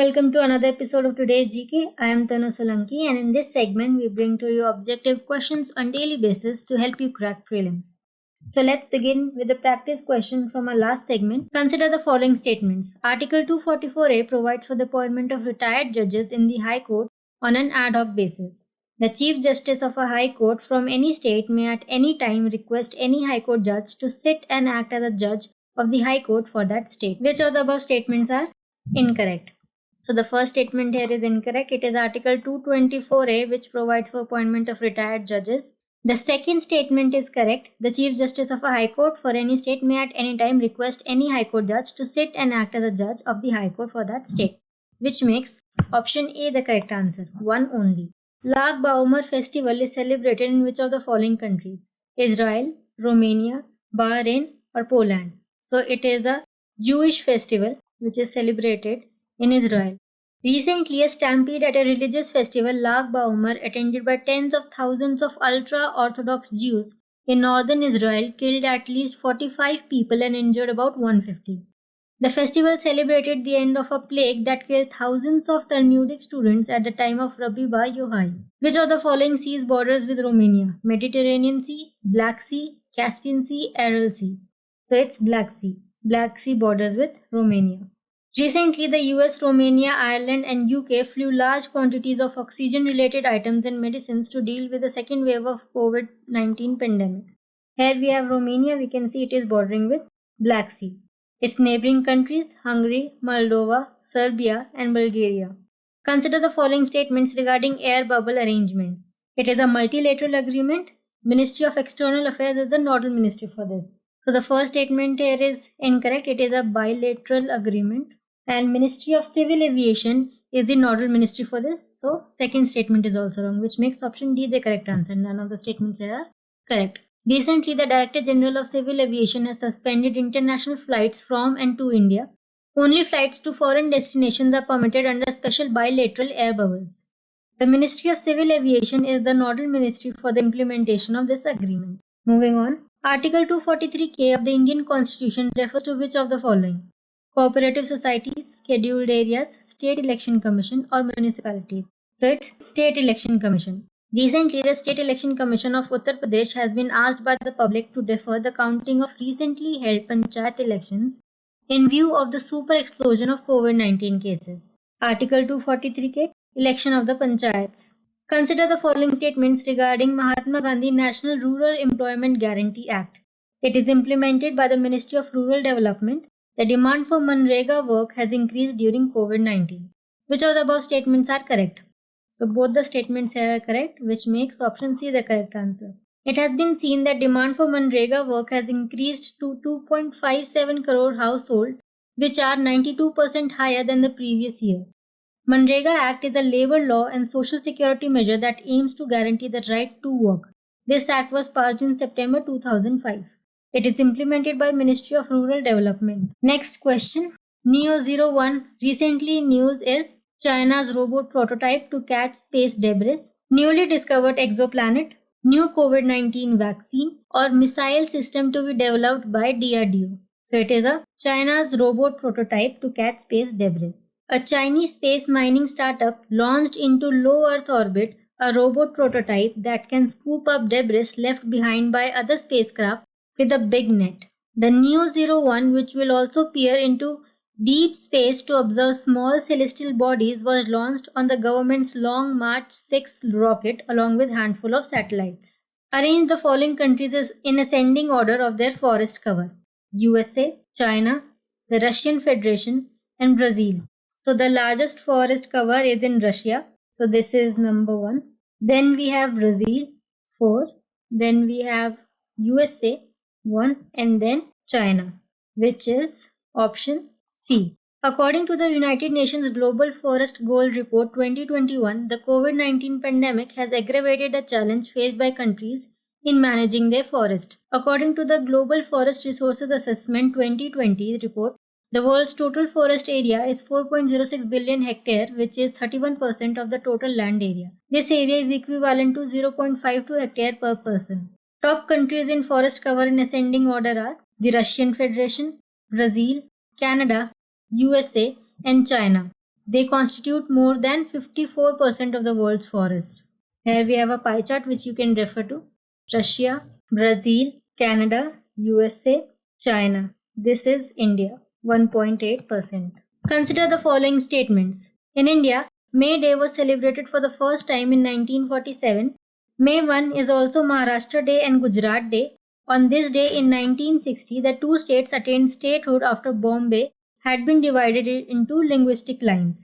welcome to another episode of today's GK. I am Tanu Solanki, and in this segment we bring to you objective questions on daily basis to help you crack prelims. So let's begin with the practice question from our last segment. Consider the following statements. Article 244A provides for the appointment of retired judges in the High Court on an ad hoc basis. The Chief Justice of a High Court from any state may at any time request any High Court judge to sit and act as a judge of the High Court for that state. Which of the above statements are incorrect? So the first statement here is incorrect. It is Article 224A which provides for appointment of retired judges. The second statement is correct. The Chief Justice of a High Court for any state may at any time request any High Court judge to sit and act as a judge of the High Court for that state, which makes option A the correct answer, one only. Lag Baomer festival is celebrated in which of the following countries? Israel, Romania, Bahrain or Poland. So it is a Jewish festival which is celebrated in Israel. Recently, a stampede at a religious festival, Lag Baomer, attended by tens of thousands of ultra-Orthodox Jews in northern Israel, killed at least 45 people and injured about 150. The festival celebrated the end of a plague that killed thousands of Talmudic students at the time of Rabbi Bar Yochai. Which of the following seas borders with Romania? Mediterranean Sea, Black Sea, Caspian Sea, Aral Sea. So it's Black Sea. Black Sea borders with Romania. Recently, the US, Romania, Ireland and UK flew large quantities of oxygen-related items and medicines to deal with the second wave of COVID-19 pandemic. Here we have Romania. We can see it is bordering with Black Sea. Its neighboring countries, Hungary, Moldova, Serbia and Bulgaria. Consider the following statements regarding air bubble arrangements. It is a multilateral agreement. Ministry of External Affairs is the nodal ministry for this. So the first statement here is incorrect. It is a bilateral agreement. And Ministry of Civil Aviation is the nodal ministry for this. So second statement is also wrong, which makes option D the correct answer. None of the statements here are correct. Recently, the Director General of Civil Aviation has suspended international flights from and to India. Only flights to foreign destinations are permitted under special bilateral air bubbles. The Ministry of Civil Aviation is the nodal ministry for the implementation of this agreement. Moving on. Article 243K of the Indian Constitution refers to which of the following? Cooperative societies, scheduled areas, state election commission or municipalities. So it's state election commission. Recently, the State Election Commission of Uttar Pradesh has been asked by the public to defer the counting of recently held panchayat elections in view of the super explosion of COVID-19 cases. Article 243K, election of the panchayats. Consider the following statements regarding Mahatma Gandhi National Rural Employment Guarantee Act. It is implemented by the Ministry of Rural Development. The demand for Manrega work has increased during COVID-19. Which of the above statements are correct? So both the statements here are correct, which makes option C the correct answer. It has been seen that demand for Manrega work has increased to 2.57 crore households, which are 92% higher than the previous year. Manrega Act is a labor law and social security measure that aims to guarantee the right to work. This act was passed in September 2005. It is implemented by Ministry of Rural Development. Next question. Neo-01 recently news is China's robot prototype to catch space debris, newly discovered exoplanet, new COVID-19 vaccine or missile system to be developed by DRDO. So it is a China's robot prototype to catch space debris. A Chinese space mining startup launched into low Earth orbit a robot prototype that can scoop up debris left behind by other spacecraft with a big net. The Neo-01, which will also peer into deep space to observe small celestial bodies, was launched on the government's Long March 6 rocket along with a handful of satellites. Arrange the following countries in ascending order of their forest cover. USA, China, the Russian Federation and Brazil. So the largest forest cover is in Russia. So this is number 1. Then we have Brazil, 4. Then we have USA, 1. And then China, which is option C. According to the United Nations Global Forest Goal Report 2021, the COVID-19 pandemic has aggravated the challenge faced by countries in managing their forest. According to the Global Forest Resources Assessment 2020 report, the world's total forest area is 4.06 billion hectares, which is 31% of the total land area. This area is equivalent to 0.52 hectare per person. Top countries in forest cover in ascending order are the Russian Federation, Brazil, Canada, USA and China. They constitute more than 54% of the world's forest. Here we have a pie chart which you can refer to. Russia, Brazil, Canada, USA, China. This is India, 1.8%. Consider the following statements. In India, May Day was celebrated for the first time in 1947. May 1 is also Maharashtra Day and Gujarat Day. On this day in 1960, the two states attained statehood after Bombay had been divided into linguistic lines.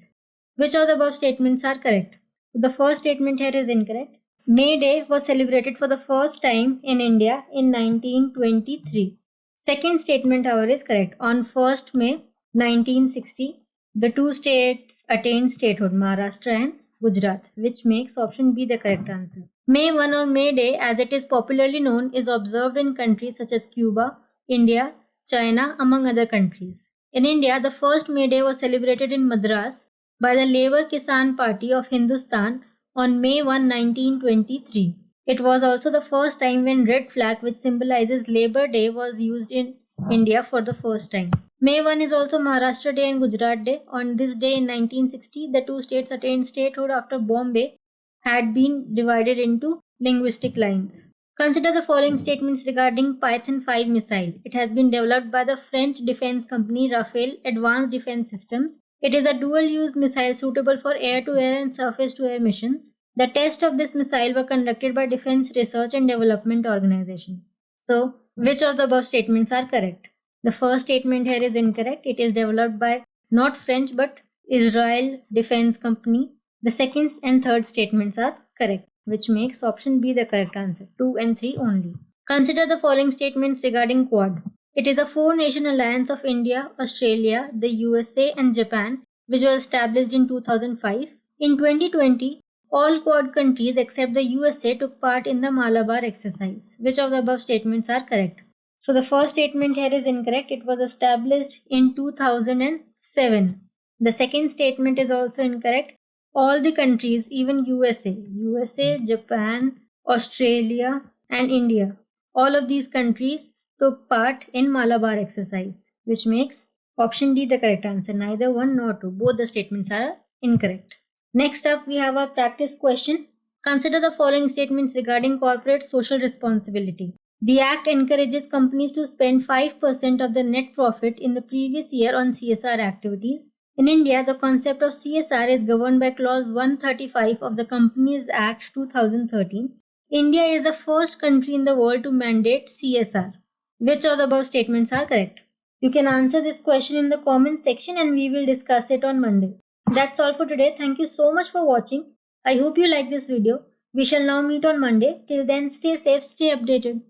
Which of the above statements are correct? The first statement here is incorrect. May Day was celebrated for the first time in India in 1923. Second statement, however, is correct. On 1st May 1960, the two states attained statehood, Maharashtra and Gujarat, which makes option B the correct answer. May 1 or May Day, as it is popularly known, is observed in countries such as Cuba, India, China, among other countries. In India, the first May Day was celebrated in Madras by the Labour Kisan Party of Hindustan on May 1, 1923. It was also the first time when red flag, which symbolizes Labour Day, was used in India for the first time. May 1 is also Maharashtra Day and Gujarat Day. On this day in 1960, the two states attained statehood after Bombay had been divided into linguistic lines. Consider the following statements regarding Python 5 missile. It has been developed by the French defense company Rafale Advanced Defense Systems. It is a dual-use missile suitable for air-to-air and surface-to-air missions. The tests of this missile were conducted by Defense Research and Development Organization. So, which of the above statements are correct? The first statement here is incorrect. It is developed by not French but Israel Defense Company. The second and third statements are correct, which makes option B the correct answer. 2 and 3 only. Consider the following statements regarding Quad. It is a four-nation alliance of India, Australia, the USA and Japan, which was established in 2005. In 2020, all Quad countries except the USA took part in the Malabar exercise. Which of the above statements are correct? So the first statement here is incorrect. It was established in 2007. The second statement is also incorrect. All the countries, even USA, Japan, Australia and India, all of these countries took part in Malabar exercise, which makes option D the correct answer. Neither 1 nor 2. Both the statements are incorrect. Next up, we have our practice question. Consider the following statements regarding corporate social responsibility. The Act encourages companies to spend 5% of the net profit in the previous year on CSR activities. In India, the concept of CSR is governed by Clause 135 of the Companies Act 2013. India is the first country in the world to mandate CSR. Which of the above statements are correct? You can answer this question in the comment section and we will discuss it on Monday. That's all for today. Thank you so much for watching. I hope you like this video. We shall now meet on Monday. Till then, stay safe, stay updated.